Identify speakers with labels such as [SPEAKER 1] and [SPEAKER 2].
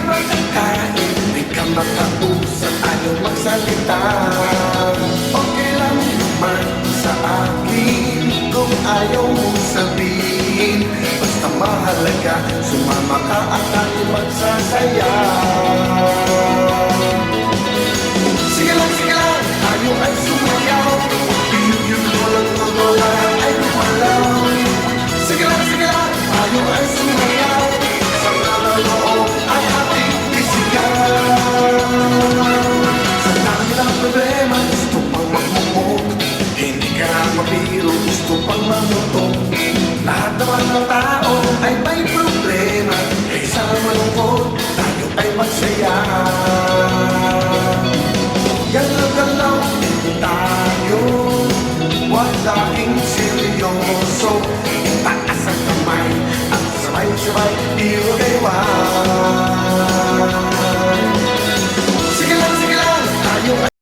[SPEAKER 1] Kahit hindi ka makausap, ayaw magsalita, okay lang naman sa akin kung ayaw mong sabihin. Basta mahalaga, sumama ka at tayo magsasaya.